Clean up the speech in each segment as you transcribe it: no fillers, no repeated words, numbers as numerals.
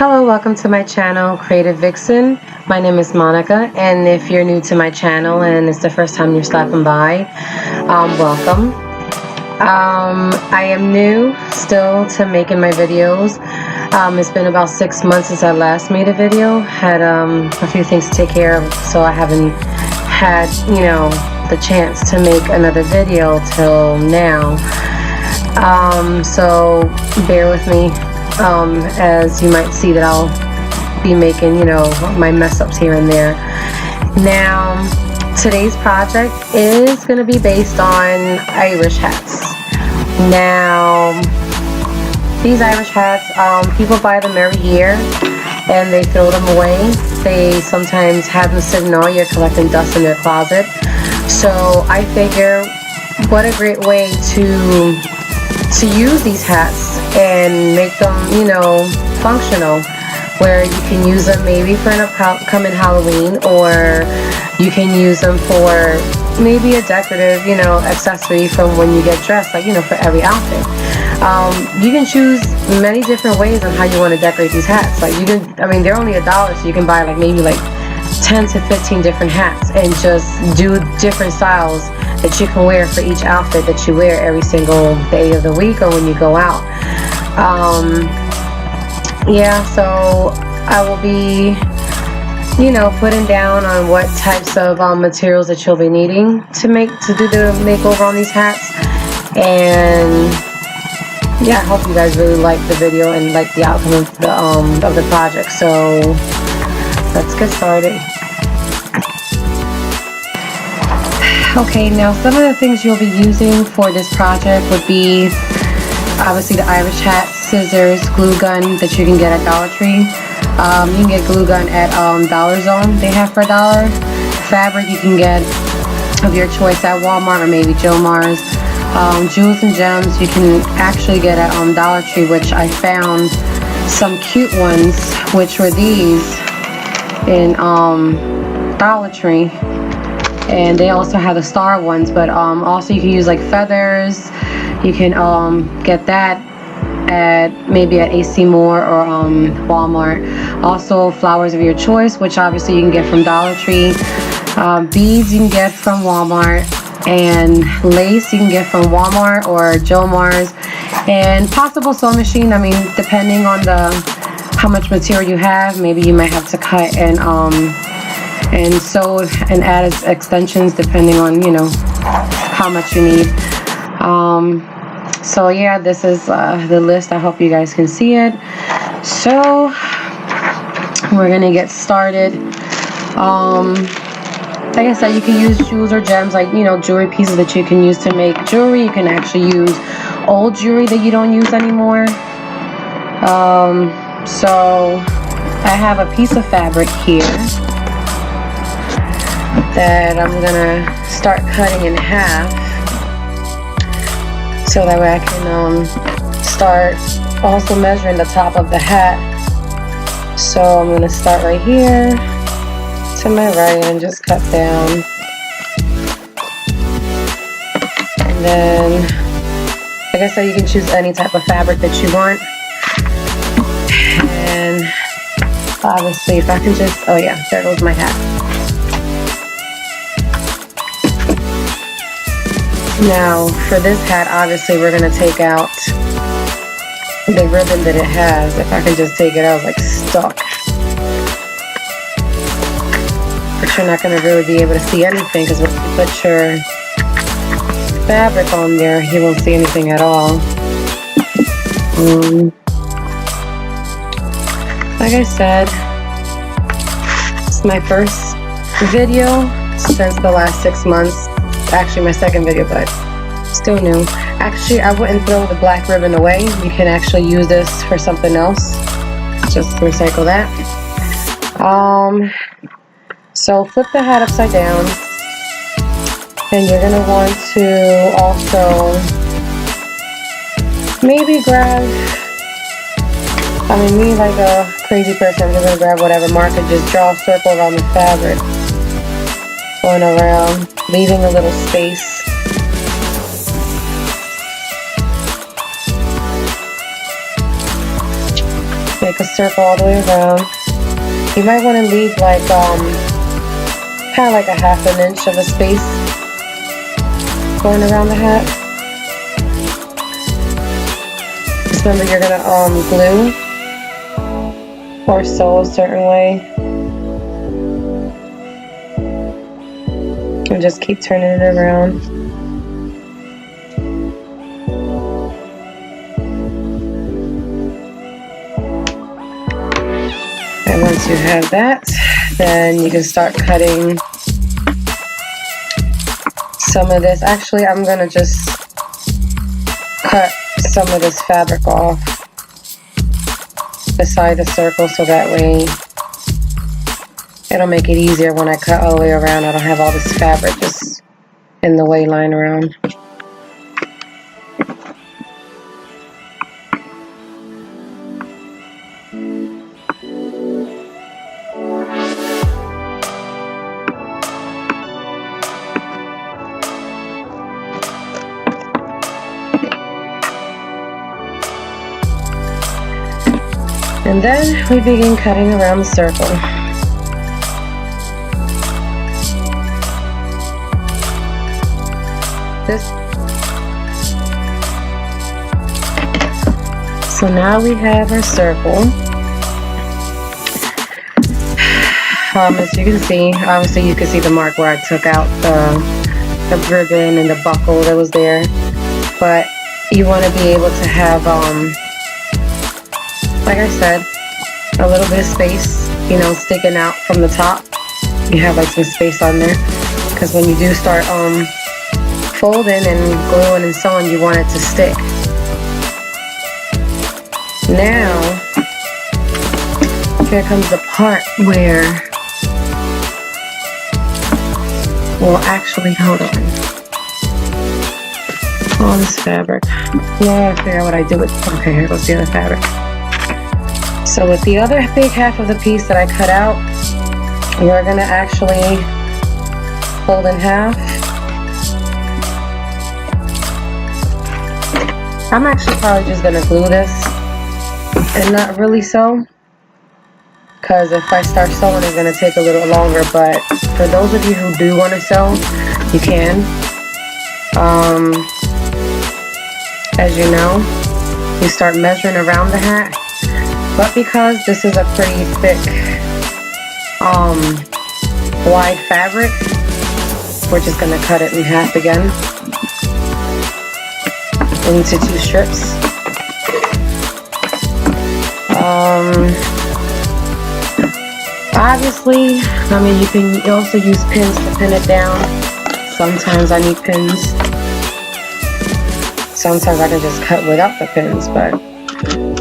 Hello, welcome to my channel, Creative Vixen. My name is Monica, and if you're new to my channel and it's the first time you're stopping by, welcome. I am new still to making my videos. It's been about 6 months since I last made a video. Had a few things to take care of, so I haven't had, the chance to make another video till now. So bear with me. As you might see that I'll be making, my mess ups here and there. Now, today's project is going to be based on Irish hats. Now, these Irish hats, people buy them every year and they throw them away. They sometimes have them sitting all year collecting dust in their closet. So I figure, what a great way to use these hats and make them, functional, where you can use them maybe for an upcoming Halloween, or you can use them for maybe a decorative, accessory from when you get dressed, like, for every outfit. You can choose many different ways on how you want to decorate these hats. Like, they're only $1, so you can buy maybe 10 to 15 different hats and just do different styles that you can wear for each outfit that you wear every single day of the week or when you go out. So I will be, putting down on what types of materials that you'll be needing to do the makeover on these hats. And yeah, I hope you guys really like the video and like the outcome of the project. So let's get started. Okay, now some of the things you'll be using for this project would be obviously the Irish hat, scissors, glue gun that you can get at Dollar Tree. You can get glue gun at Dollar Zone. They have for $1. Fabric you can get of your choice at Walmart or maybe Joe Mars. Jewels and gems you can actually get at Dollar Tree, which I found some cute ones, which were these in Dollar Tree. And they also have the star ones, but also you can use feathers. You can get that maybe at AC Moore or Walmart. Also flowers of your choice, which obviously you can get from Dollar Tree. Beads you can get from Walmart, and lace you can get from Walmart or Joe Mars. And possible sewing machine, depending on how much material you have, maybe you might have to cut and sew and add extensions depending on how much you need. So yeah, this is the list. I hope you guys can see it. So we're gonna get started. Like I said, you can use jewels or gems, jewelry pieces that you can use to make jewelry. You can actually use old jewelry that you don't use anymore. So I have a piece of fabric here that I'm gonna start cutting in half, so that way I can start also measuring the top of the hat. So I'm gonna start right here to my right and just cut down, and then like I said, you can choose any type of fabric that you want. And obviously if I can just, oh yeah, there goes my hat. Now, for this hat, obviously, we're going to take out the ribbon that it has. If I can just take it out, stuck. But you're not going to really be able to see anything, because when you put your fabric on there, you won't see anything at all. Like I said, it's my first video since the last 6 months. Actually my second video, but still new. Actually, I wouldn't throw the black ribbon away. You can actually use this for something else. Just recycle that. So flip the hat upside down, and you're gonna want to also maybe grab, me like a crazy person, I'm just gonna grab whatever marker, just draw a circle around the fabric, going around, leaving a little space. Make a circle all the way around. You might want to leave like kind of like a ½ inch of a space going around the hat. Just remember you're gonna glue or sew a certain way. And just keep turning it around. And once you have that, then you can start cutting some of this. Actually, I'm gonna just cut some of this fabric off beside the circle so that way it'll make it easier when I cut all the way around. I don't have all this fabric just in the way lying around. And then we begin cutting around the circle. So now we have our circle. As you can see, obviously you can see the mark where I took out the ribbon and the buckle that was there. But you want to be able to have, like I said, a little bit of space, you know, sticking out from the top. You have like some space on there, because when you do start folding and gluing and sewing, you want it to stick. Now, here comes the part where, well, actually, hold on. All this fabric. Yeah, I figure out what I do with. Okay, here goes the other fabric. So with the other big half of the piece that I cut out, we're gonna actually fold in half. I'm actually probably just gonna glue this and not really sew, because if I start sewing it's gonna take a little longer. But for those of you who do want to sew, you can. As you know, you start measuring around the hat, but because this is a pretty thick wide fabric, we're just gonna cut it in half again into 2 strips. Obviously, I mean, you can also use pins to pin it down. Sometimes I need pins. Sometimes I can just cut without the pins, but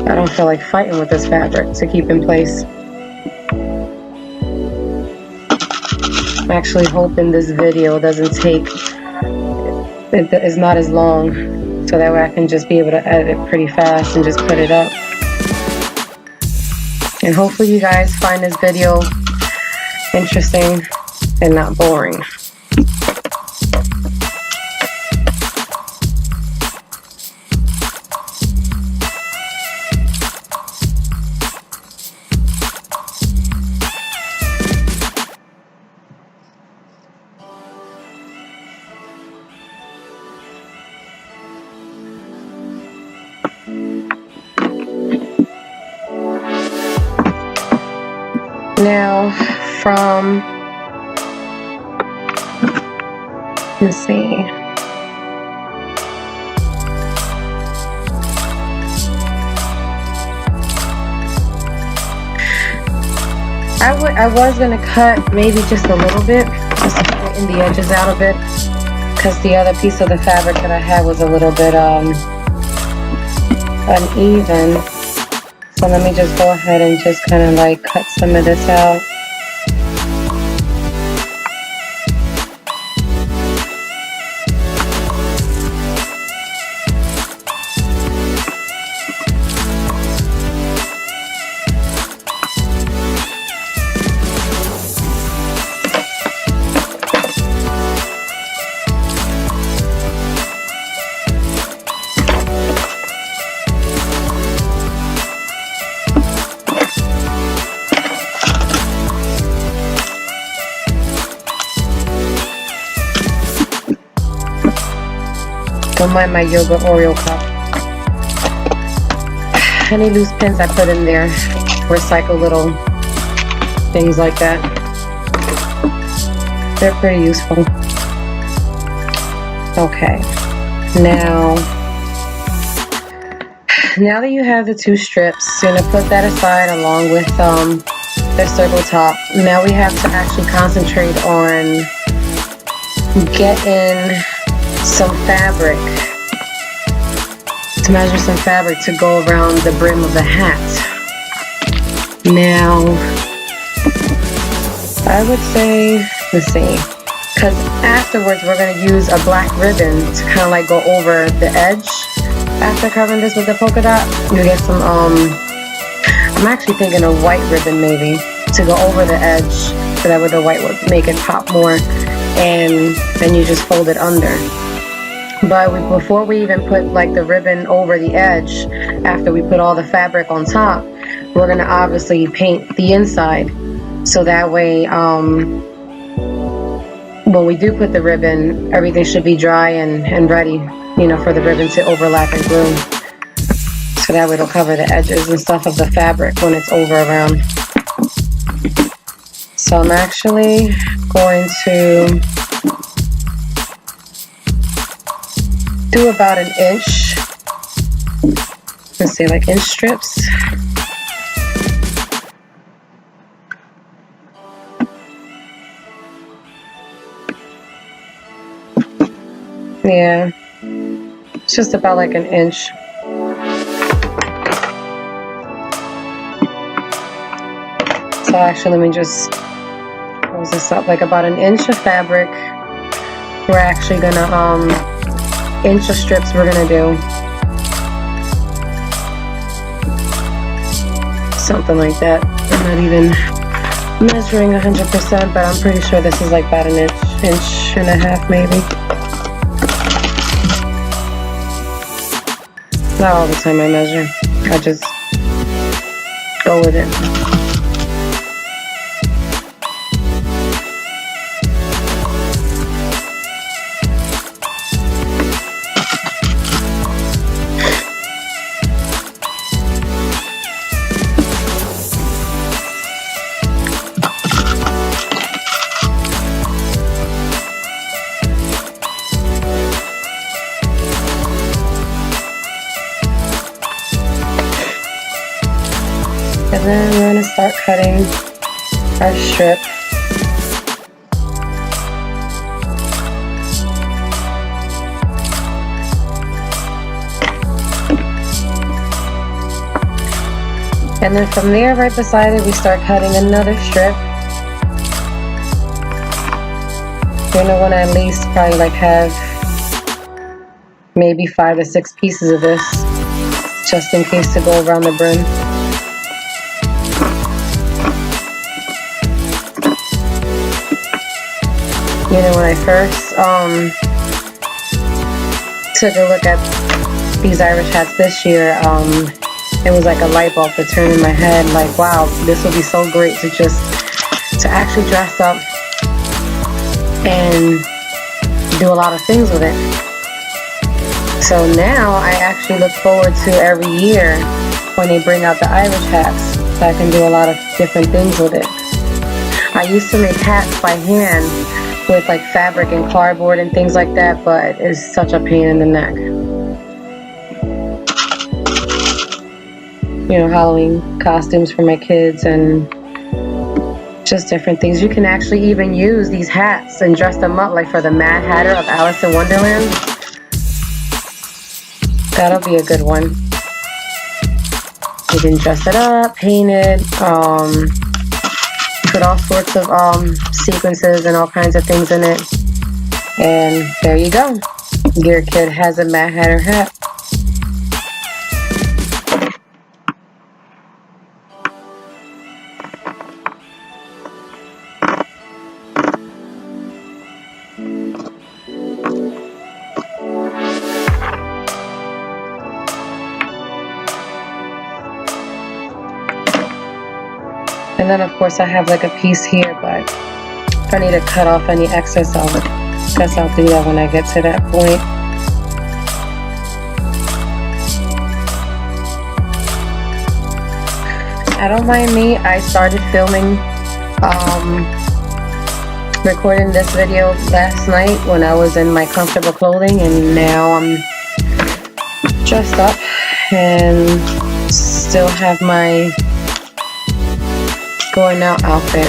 I don't feel like fighting with this fabric to keep in place. I'm actually hoping this video doesn't take, it is not as long, so that way I can just be able to edit it pretty fast and just put it up. And hopefully you guys find this video interesting and not boring. Now from, let's see, I was gonna cut maybe just a little bit, just to straighten the edges out a bit, because the other piece of the fabric that I had was a little bit uneven. So let me just go ahead and just kind of like cut some of this out. Don't mind my yogurt Oreo cup. Any loose pins I put in there. Recycle little things like that. They're pretty useful. Okay. Now that you have the 2 strips, you're going to put that aside along with the circle top. Now we have to actually concentrate on getting some fabric, to measure some fabric to go around the brim of the hat. Now, I would say, let's see, because afterwards we're going to use a black ribbon to kind of like go over the edge. After covering this with the polka dot, you get some, I'm actually thinking a white ribbon maybe, to go over the edge, so that way the white would make it pop more, and then you just fold it under. But before we even put like the ribbon over the edge, after we put all the fabric on top, we're going to obviously paint the inside, so that way when we do put the ribbon, everything should be dry and ready, you know, for the ribbon to overlap and glue. So that way it'll cover the edges and stuff of the fabric when it's over around. So I'm actually going to do about 1 inch. Let's say like inch strips. Yeah, it's just about like 1 inch. So actually, let me just close this up. Like about 1 inch of fabric. We're actually gonna inch of strips we're gonna do. Something like that. I'm not even measuring 100%, but I'm pretty sure this is like about 1 inch and a half maybe. Not all the time I measure. I just go with it. And then we're going to start cutting our strip. And then from there, right beside it, we start cutting another strip. You're going to want to at least probably like have maybe 5 to 6 pieces of this, just in case to go around the brim. You know, when I first took a look at these Irish hats this year, it was like a light bulb that turned in my head, like, wow, this would be so great to actually dress up and do a lot of things with it. So now I actually look forward to every year when they bring out the Irish hats, so I can do a lot of different things with it. I used to make hats by hand with like fabric and cardboard and things like that, but it's such a pain in the neck. You know, Halloween costumes for my kids and just different things. You can actually even use these hats and dress them up, like for the Mad Hatter of Alice in Wonderland. That'll be a good one. You can dress it up, paint it, put all sorts of sequences and all kinds of things in it, and there you go. Your kid has a Mad Hatter hat. And then of course I have like a piece here, but if I need to cut off any excess of it, guess I'll do that when I get to that point. I don't mind me. I started filming, recording this video last night when I was in my comfortable clothing, and now I'm dressed up and still have my going out outfit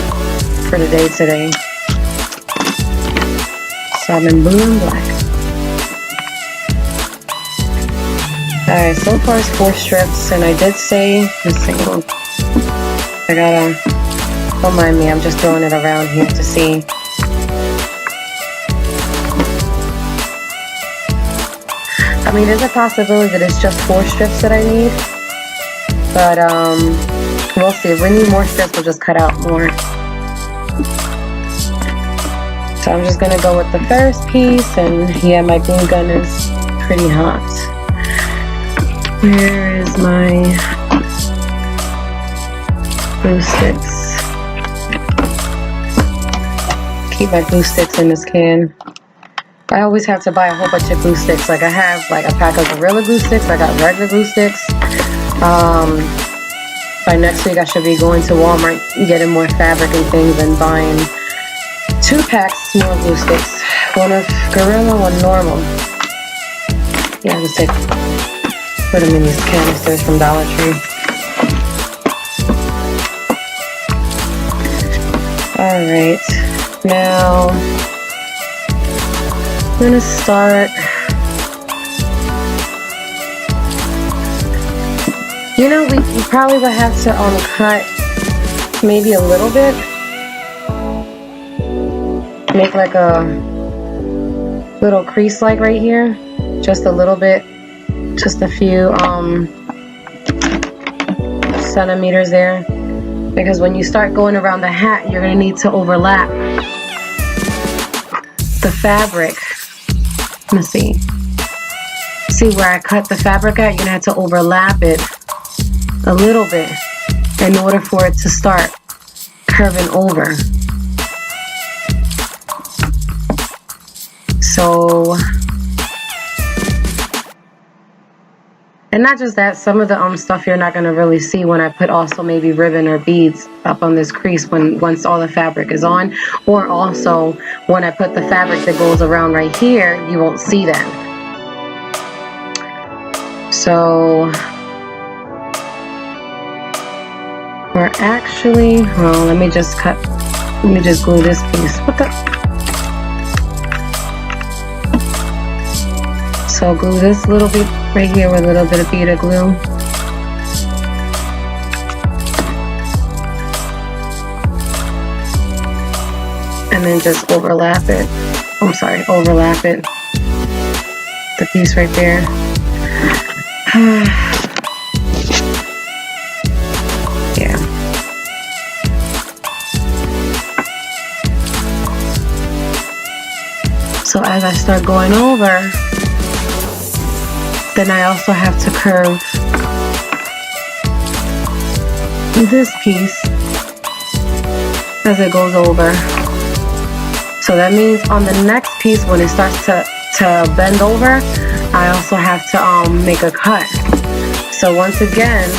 for the day today. So I'm in blue and black. Alright, so far it's 4 strips, and I did say, let's see, I gotta, don't mind me, I'm just throwing it around here to see. I mean, there's a possibility that it's just 4 strips that I need, but we'll see. If we need more strips, we'll just cut out more. So I'm just gonna go with the first piece, and yeah, my glue gun is pretty hot. Where is my glue sticks? Keep my glue sticks in this can. I always have to buy a whole bunch of glue sticks. Like I have like a pack of Gorilla glue sticks. I got regular glue sticks. By next week I should be going to Walmart and getting more fabric and things and buying 2 packs more glue sticks. One of Gorilla, one normal. Yeah, just put them in these canisters from Dollar Tree. Alright, now I'm gonna start. You know, we probably would have to cut maybe a little bit. Make like a little crease like right here. Just a little bit. Just a few centimeters there. Because when you start going around the hat, you're gonna need to overlap the fabric. Let me see. See where I cut the fabric at? You're gonna have to overlap it a little bit in order for it to start curving over. So, and not just that, some of the stuff you're not gonna really see when I put also maybe ribbon or beads up on this crease once all the fabric is on, or also when I put the fabric that goes around right here, you won't see that. So we're actually, well, let me just glue this piece. What the? So glue this little bit right here with a little bit of bead of glue. And then just overlap it. I'm sorry, overlap it. The piece right there. Yeah. So as I start going over, then I also have to curve this piece as it goes over. So that means on the next piece, when it starts to bend over, I also have to make a cut. So once again,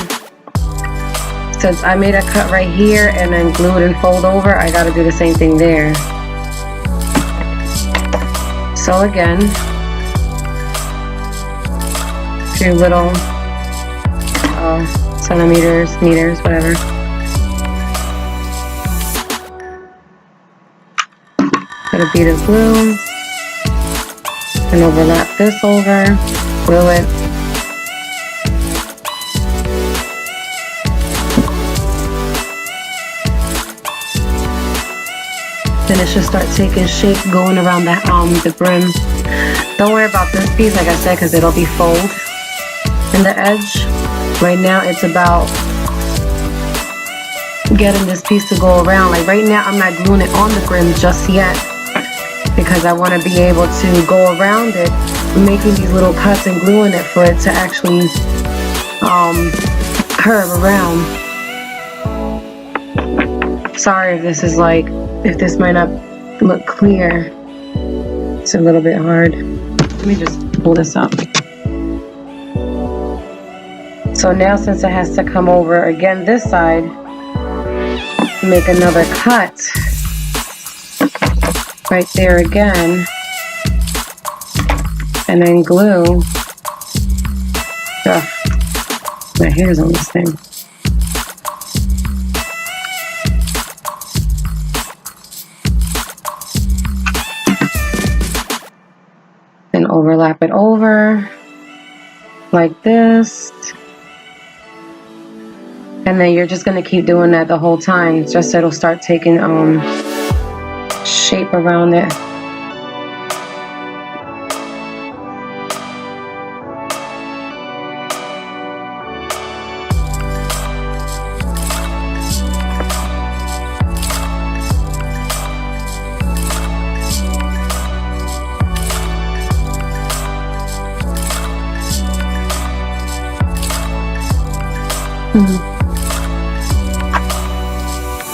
since I made a cut right here and then glued and fold over, I gotta do the same thing there. So again, a few little centimeters, meters, whatever. Put a bead of glue and overlap this over, glue it. Then it should start taking shape going around the brim. Don't worry about this piece, like I said, because it'll be fold in the edge. Right now it's about getting this piece to go around. Like right now I'm not gluing it on the brim just yet, because I want to be able to go around it, making these little cuts and gluing it for it to actually curve around. Sorry if this might not look clear. It's a little bit hard. Let me just pull this up. So now since it has to come over again this side, make another cut right there again, and then glue. Ugh, my hair's on this thing. And overlap it over like this. And then you're just going to keep doing that the whole time, just so it'll start taking shape around it.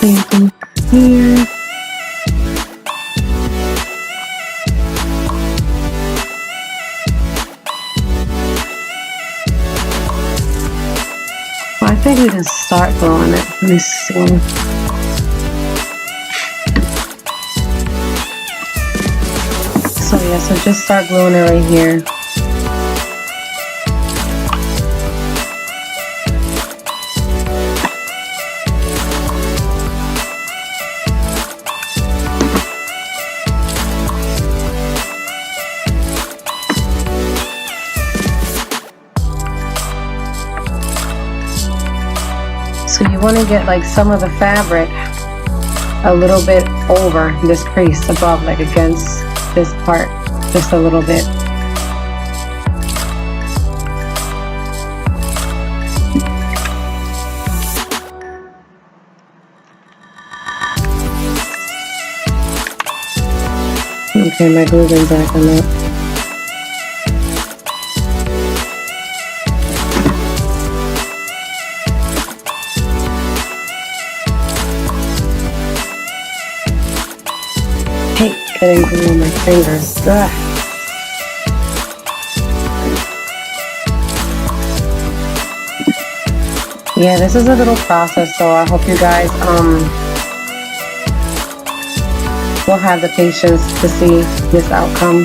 Same thing here. Well, I think we can start gluing it. Let me see. So yeah, so just start gluing it right here. So you want to get like some of the fabric a little bit over this crease above, like against this part, just a little bit. Okay, my glue gun's acting up. Getting glue on my fingers. Ugh. Yeah, this is a little process, so I hope you guys will have the patience to see this outcome.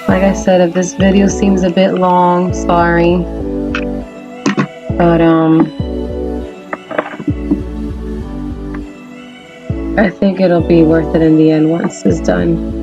Like I said, if this video seems a bit long, sorry. But I think it'll be worth it in the end once it's done.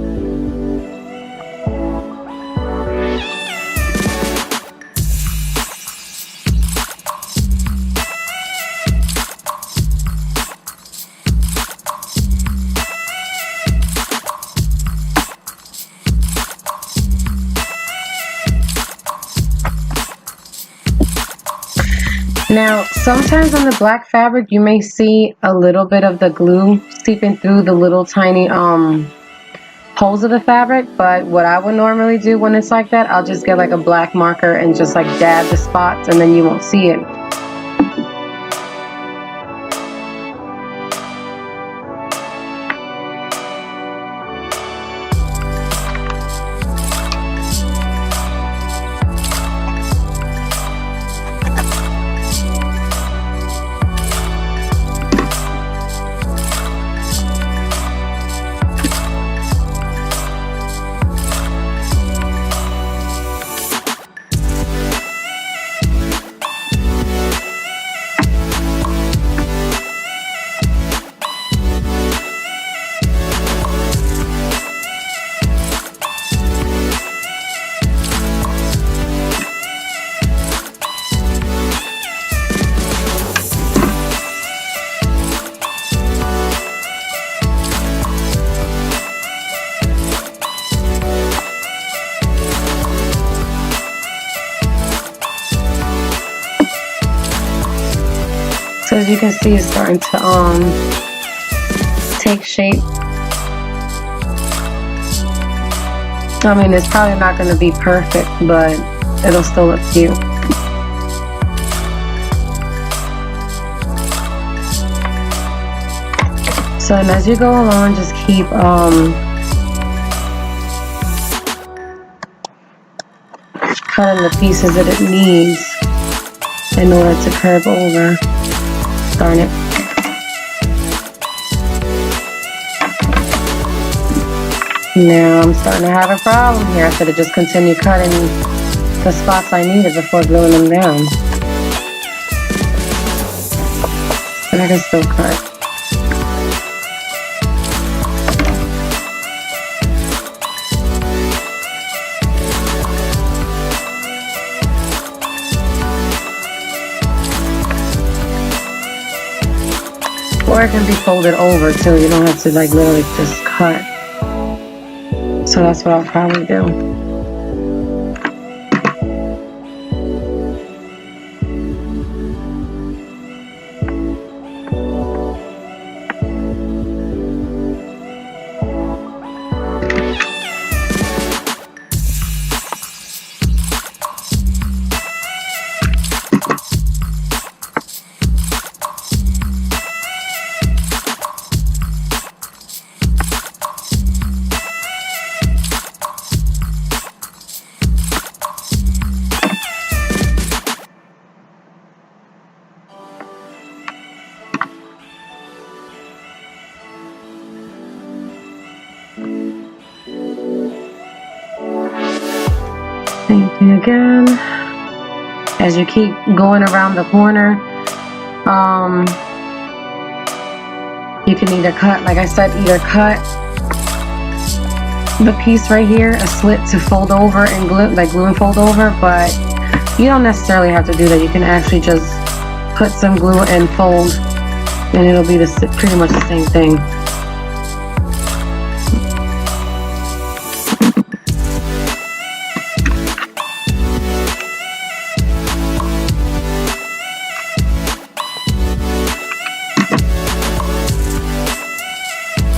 Now, sometimes on the black fabric, you may see a little bit of the glue seeping through the little tiny holes of the fabric, but what I would normally do when it's like that, I'll just get like a black marker and just like dab the spots, and then you won't see it. So as you can see, it's starting to take shape. I mean, it's probably not going to be perfect, but it'll still look cute. So, and as you go along, just keep cutting the pieces that it needs in order to curve over. Darn it. Now I'm starting to have a problem here. I should have just continued cutting the spots I needed before gluing them down. But I can still cut. Or it can be folded over too. You don't have to like literally just cut. So that's what I'll probably do. Same thing again. As you keep going around the corner, you can either cut, like I said, either cut the piece right here, a slit to fold over and glue, like glue and fold over, but you don't necessarily have to do that. You can actually just put some glue and fold, and it'll be pretty much the same thing.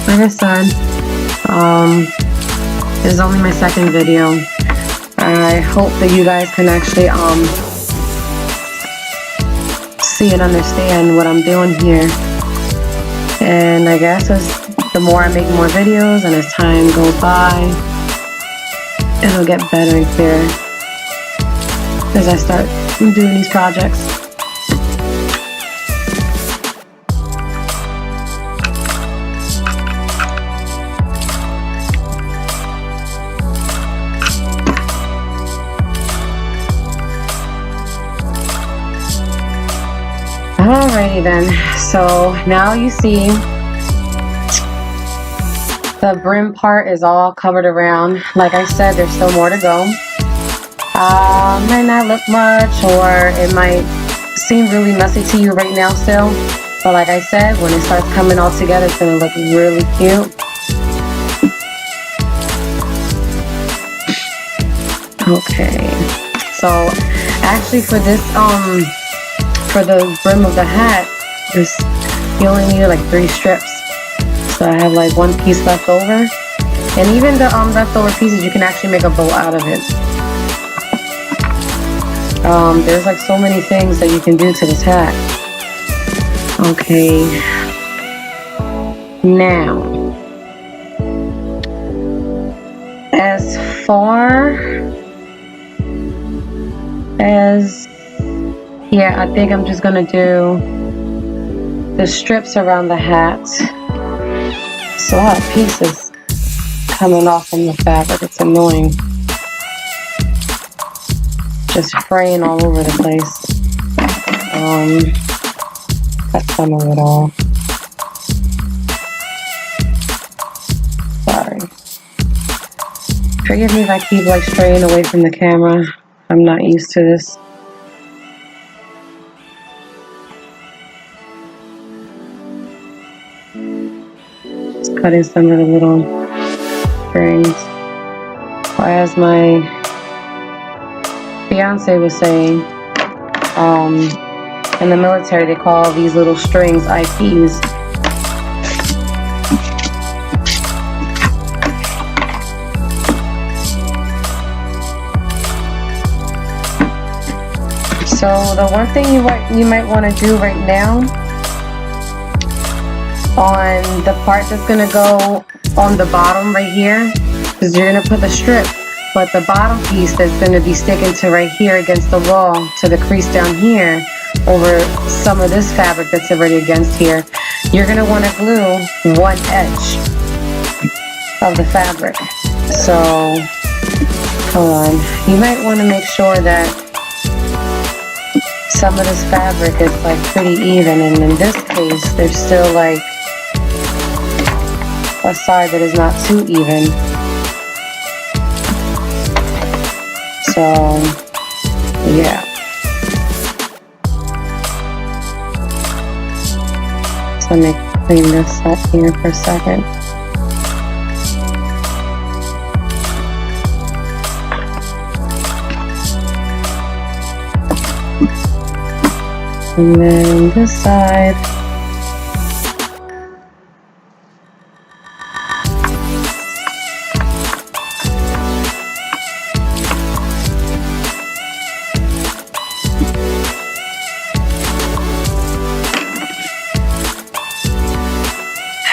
Like I said, this is only my second video. I hope that you guys can actually see and understand what I'm doing here. And I guess the more I make more videos and as time goes by, it'll get better and clearer as I start doing these projects. Alrighty then, so now you see the brim part is all covered around. Like I said, there's still more to go. Might not look much, or it might seem really messy to you right now still, but like I said, when it starts coming all together, it's gonna look really cute. Okay, so actually for this for the brim of the hat, you only need like 3 strips. So I have like 1 piece left over, and even the leftover pieces, you can actually make a bow out of it. There's like so many things that you can do to this hat. Okay, now as far as, yeah, I think I'm just gonna do the strips around the hat. It's a lot of pieces coming off from the fabric. It's annoying. Just fraying all over the place. That's some of it all. Sorry. Forgive me if I keep like straying away from the camera. I'm not used to this. Cutting some of the little strings. Or as my fiance was saying, in the military they call these little strings IPs. So the one thing you might want to do right now, on the part that's going to go on the bottom right here, is you're going to put the strip But the bottom piece that's going to be sticking to right here against the wall, to the crease down here, over some of this fabric that's already against here, you're going to want to glue one edge of the fabric. So, hold on. You might want to make sure that some of this fabric is like pretty even, and in this case, there's still like a side that is not too even. So, yeah. So let me clean this up here for a second. And then this side.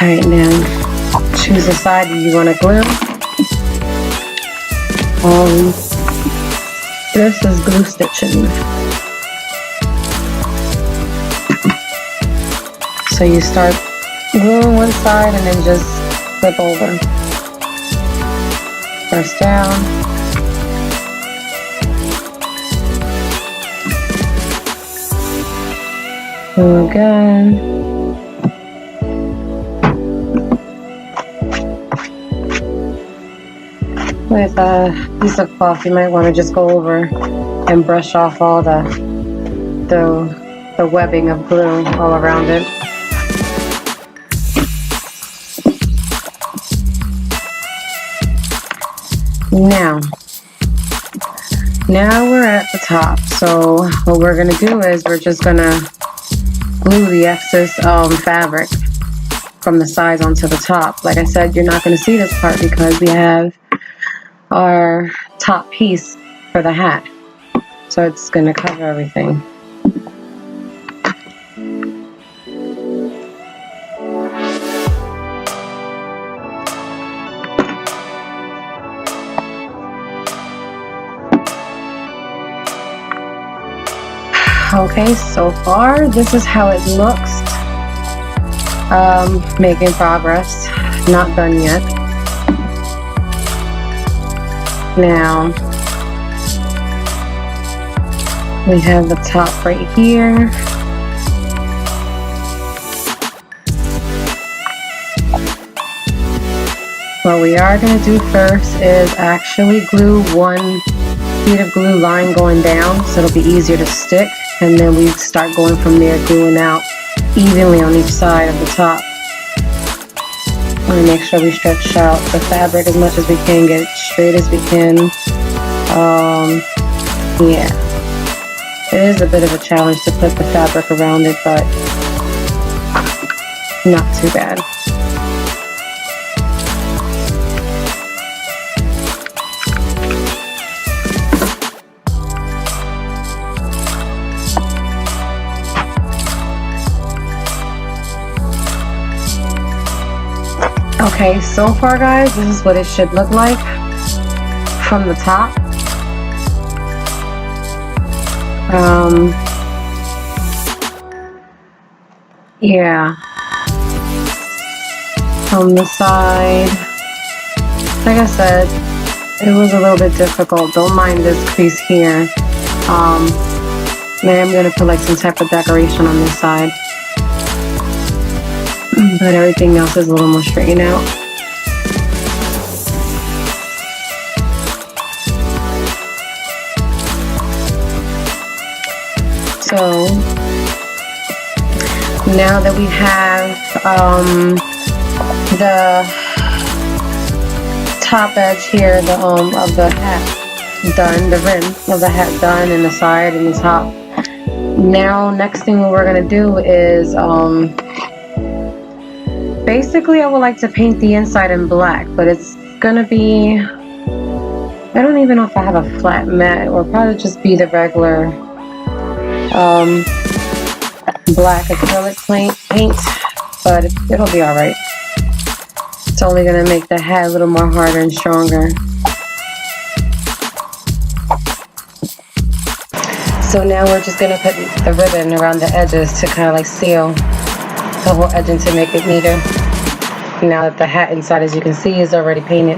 Alright, now choose the side that you want to glue. This is glue stitching. So you start gluing one side and then just flip over. Press down. Glue again. With a piece of cloth, you might want to just go over and brush off all the webbing of glue all around it. Now we're at the top. So what we're gonna do is we're just gonna glue the excess fabric from the sides onto the top. Like I said, you're not gonna see this part because we have our top piece for the hat, so it's going to cover everything. Okay, so far this is how it looks. Making progress, not done yet. Now, we have the top right here. What we are going to do first is actually glue one sheet of glue line going down, so it'll be easier to stick, and then we start going from there, gluing out evenly on each side of the top. I'm going to make sure we stretch out the fabric as much as we can, get it straight as we can. Yeah. It is a bit of a challenge to put the fabric around it, but not too bad. Okay, so far guys, this is what it should look like from the top. Yeah. From the side, like I said, it was a little bit difficult. Don't mind this crease here. Maybe I'm gonna put like some type of decoration on this side. But everything else is a little more straightened out. So now that we have the top edge here, of the hat done, the rim of the hat done, and the side and the top. Now, next thing what we're gonna do is basically, I would like to paint the inside in black, but it's gonna be, I don't even know if I have a flat matte, or probably just be the regular black acrylic paint, but it'll be alright. It's only gonna make the hat a little more harder and stronger. So now we're just gonna put the ribbon around the edges to kind of like seal the whole edging to make it neater. Now that the hat inside, as you can see, is already painted.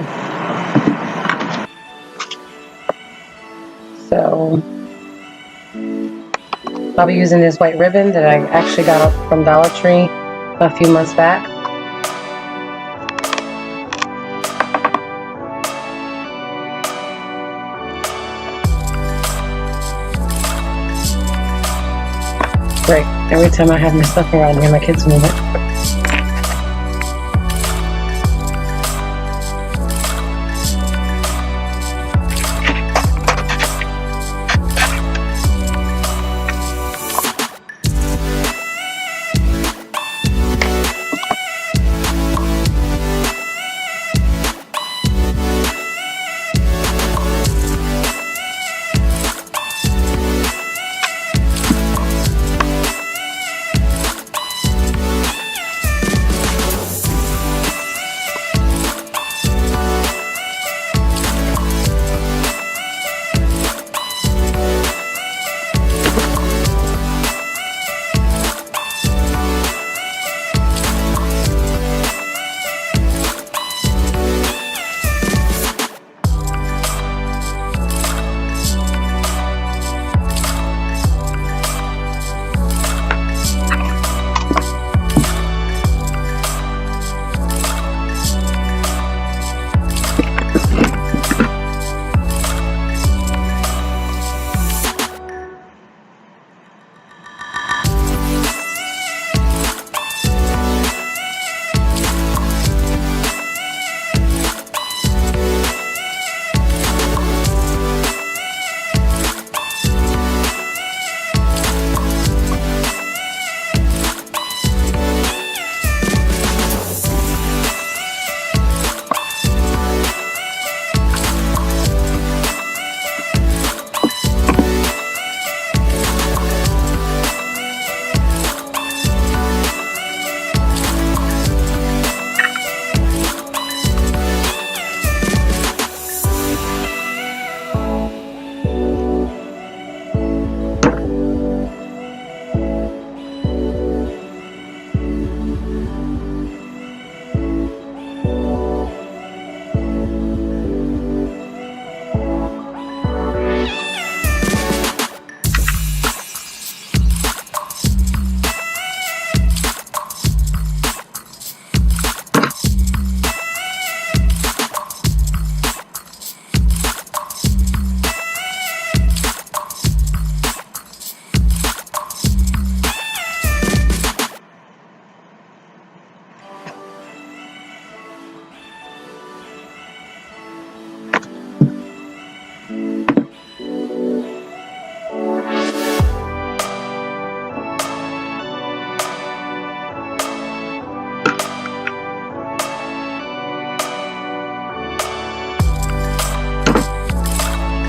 So I'll be using this white ribbon that I actually got from Dollar Tree a few months back. Great. Every time I have my stuff around here, my kids move it.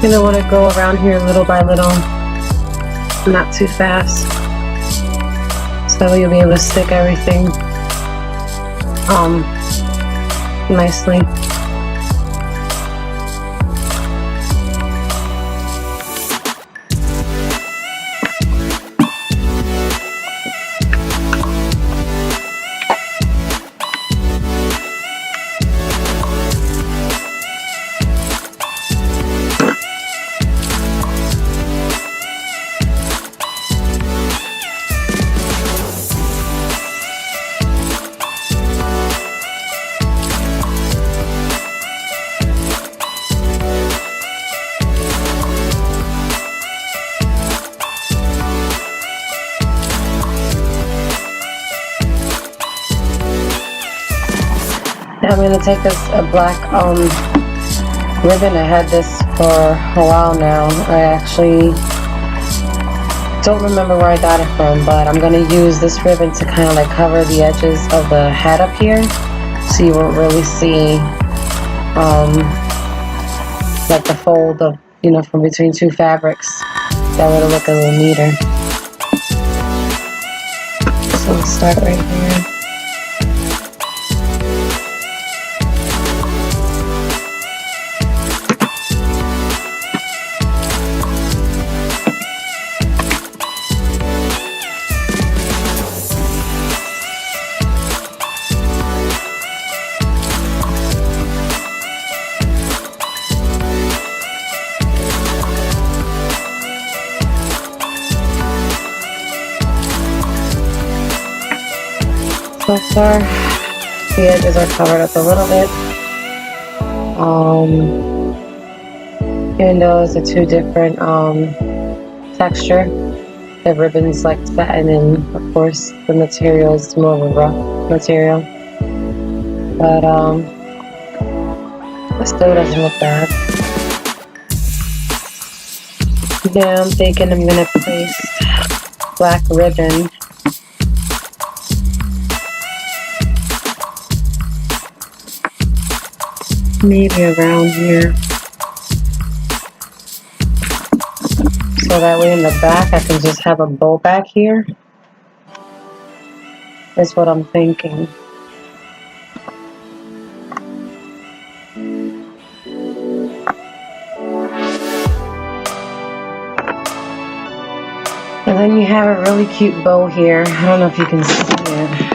You're gonna want to go around here little by little, not too fast, so you'll be able to stick everything nicely. I'm going to take a black ribbon. I had this for a while now. I actually don't remember where I got it from, but I'm going to use this ribbon to kind of like cover the edges of the hat up here, so you won't really see like the fold of, from between two fabrics. That would look a little neater. So we'll start right here. are. The edges are covered up a little bit. Even though it's a two different texture, the ribbon's like satin, and of course the material is more of a rough material. But it still doesn't look bad. Now I'm thinking I'm gonna place black ribbon maybe around here, so that way in the back I can just have a bow back here. Is what I'm thinking. And then you have a really cute bow here. I don't know if you can see it.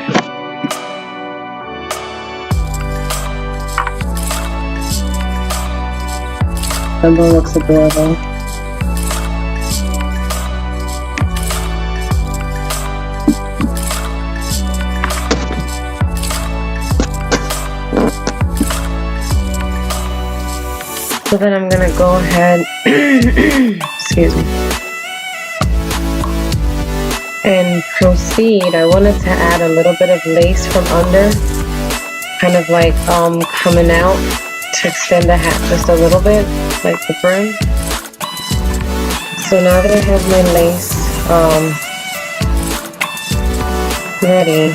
The bow looks adorable. So then I'm gonna go ahead, excuse me, and proceed. I wanted to add a little bit of lace from under, kind of like coming out to extend the hat just a little bit, like the brim. So now that I have my lace ready,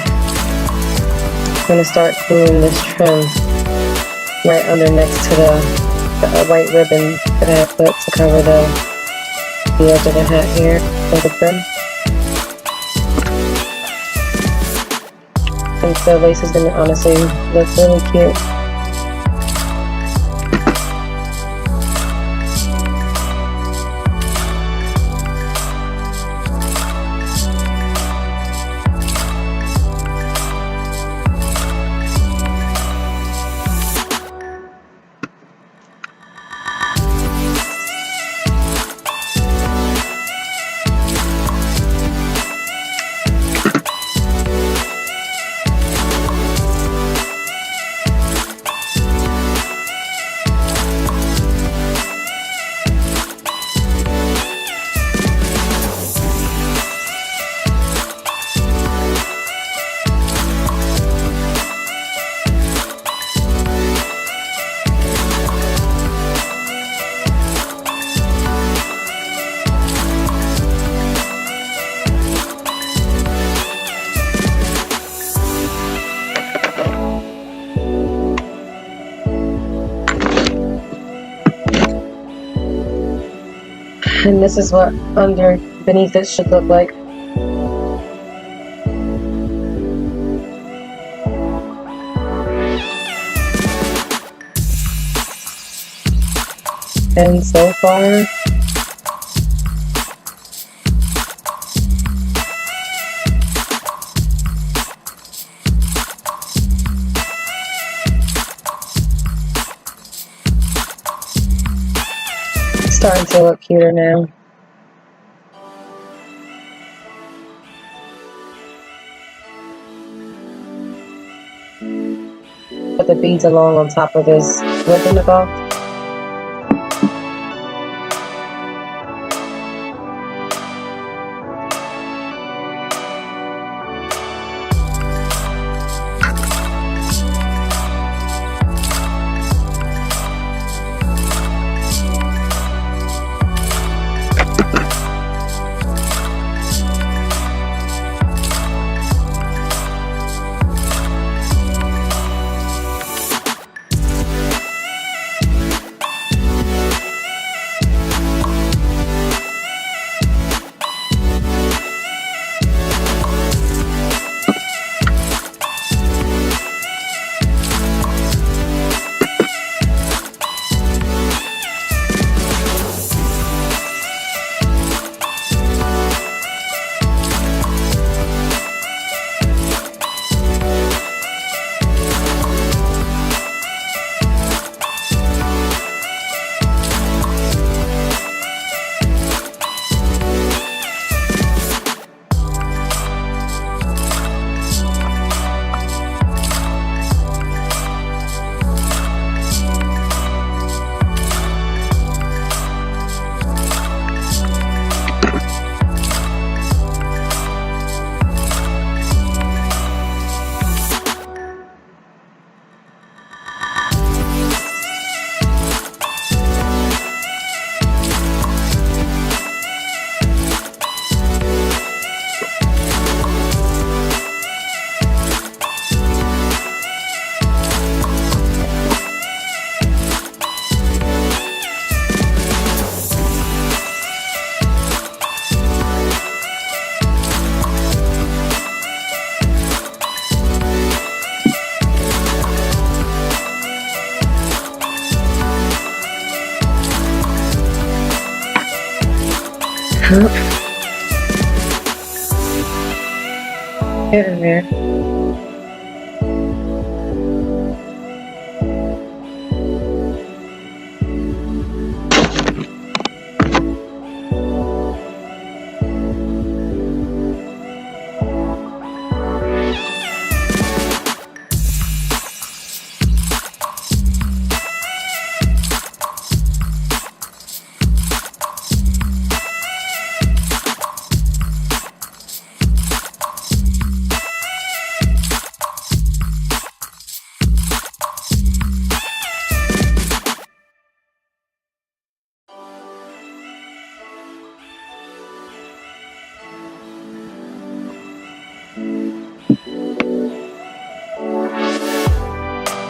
I'm gonna start gluing this trim right under next to the white ribbon that I put to cover the edge of the hat here for the brim. I think the lace is going to honestly look really cute. And this is what beneath it should look like. And so far, it's starting to look cuter now. Put the beads along on top of this ribbon above. Get in there.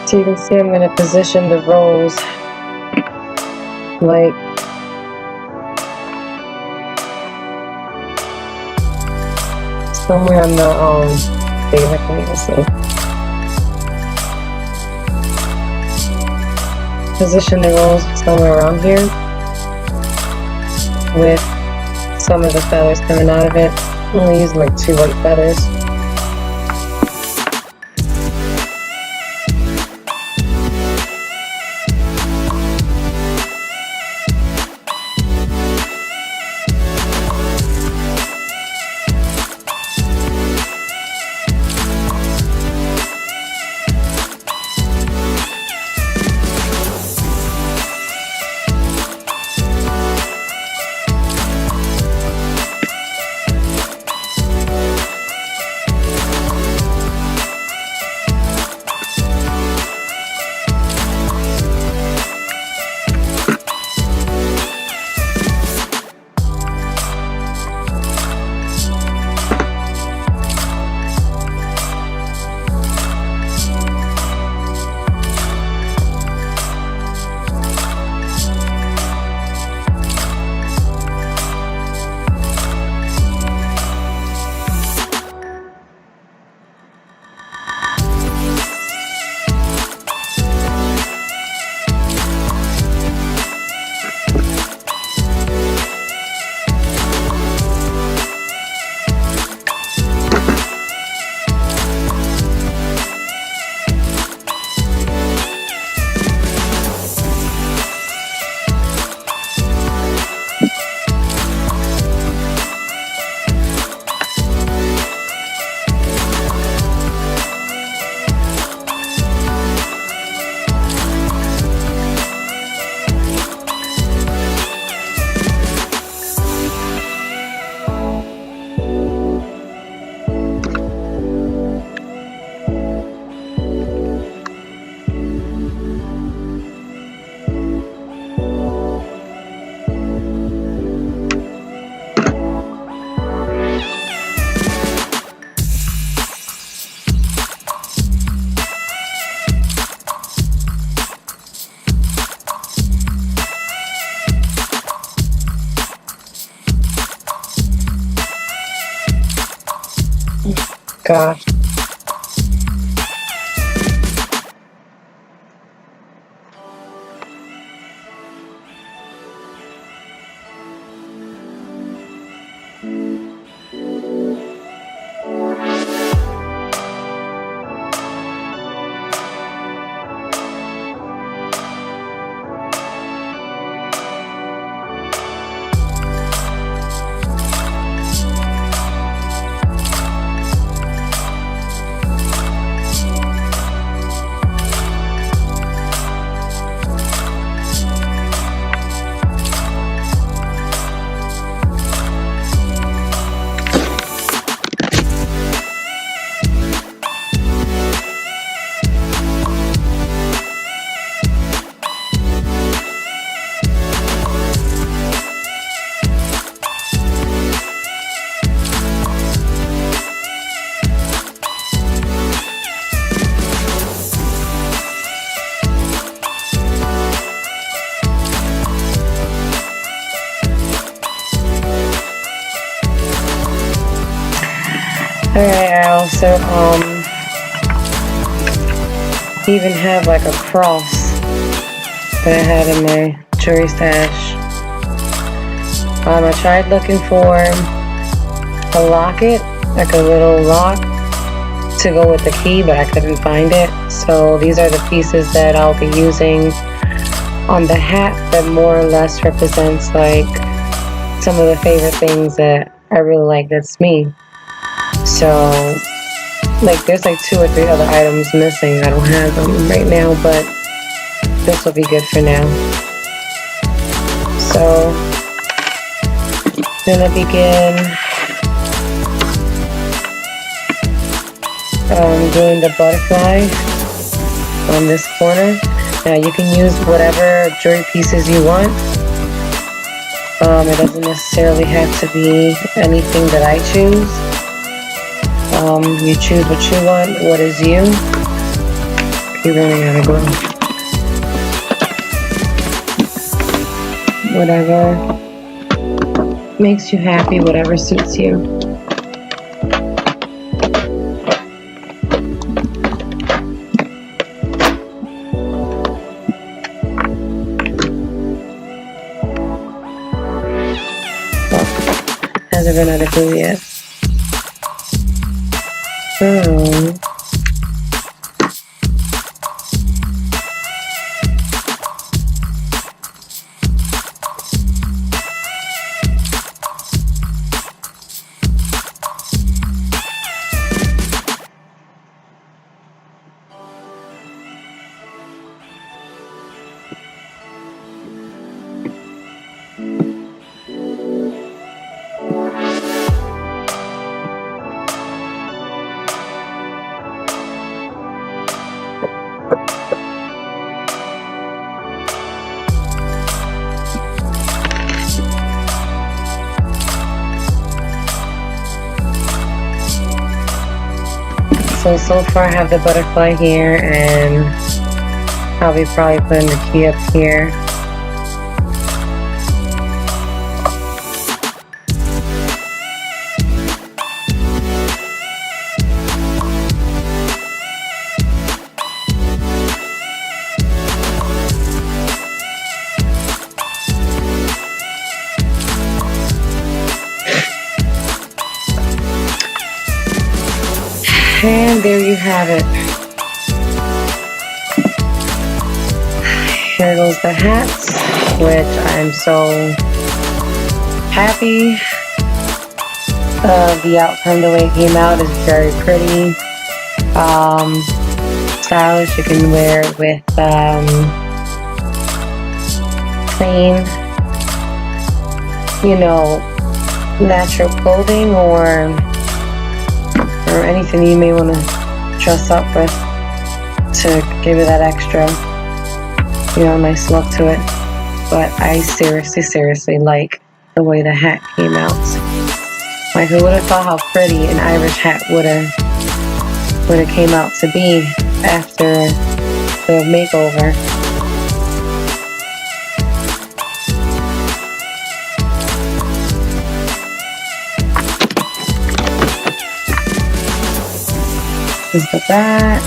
So you can see I'm going to position the rolls like somewhere on the thing I can even see. Position the rolls somewhere around here with some of the feathers coming out of it. I'm only using like 2 white feathers. Gosh. Alright, I also even have like a cross that I had in my jewelry stash. I tried looking for a locket, like a little lock to go with the key, but I couldn't find it. So these are the pieces that I'll be using on the hat that more or less represents like some of the favorite things that I really like. That's me. So like there's like 2 or 3 other items missing. I don't have them right now, but this will be good for now. So I'm gonna begin doing the butterfly on this corner. Now you can use whatever jewelry pieces you want. It doesn't necessarily have to be anything that I choose. You choose what you want, what is you. Keep running out of glue. Whatever makes you happy, whatever suits you. Hasn't run out of glue yet. So far I have the butterfly here, and I'll be probably putting the key up here. And there you have it. Here goes the hats, which I'm so happy. The outcome, the way it came out, is very pretty. Stylish. You can wear it with plain, natural clothing, or anything you may want to dress up with to give it that extra, nice look to it. But I seriously like the way the hat came out. Like, who would have thought how pretty an Irish hat would have came out to be after the makeover. This is the back.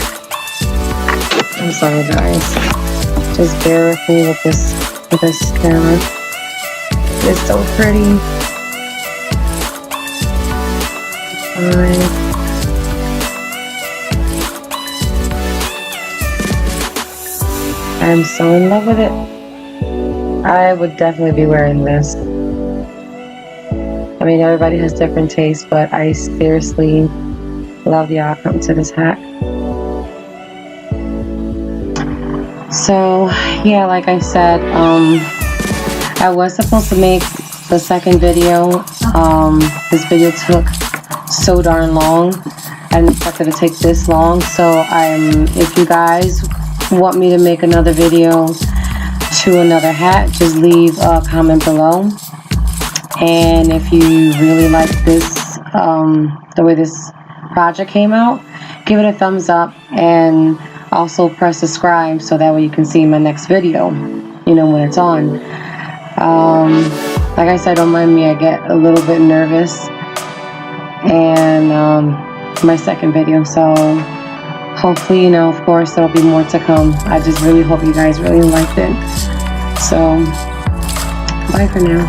I'm sorry guys, just bear with me with this camera. It's so pretty. Alright. I'm so in love with it. I would definitely be wearing this. I mean, everybody has different tastes, but I seriously love the outcome to this hat. So yeah, like I said, I was supposed to make the second video. This video took so darn long. I didn't expect it to take this long. So if you guys want me to make another video to another hat, just leave a comment below. And if you really like this, the way this project came out, give it a thumbs up, and also press subscribe so that way you can see my next video, when it's on. Like I said, don't mind me, I get a little bit nervous, and my second video, so hopefully, of course, there'll be more to come. I just really hope you guys really liked it. So bye for now.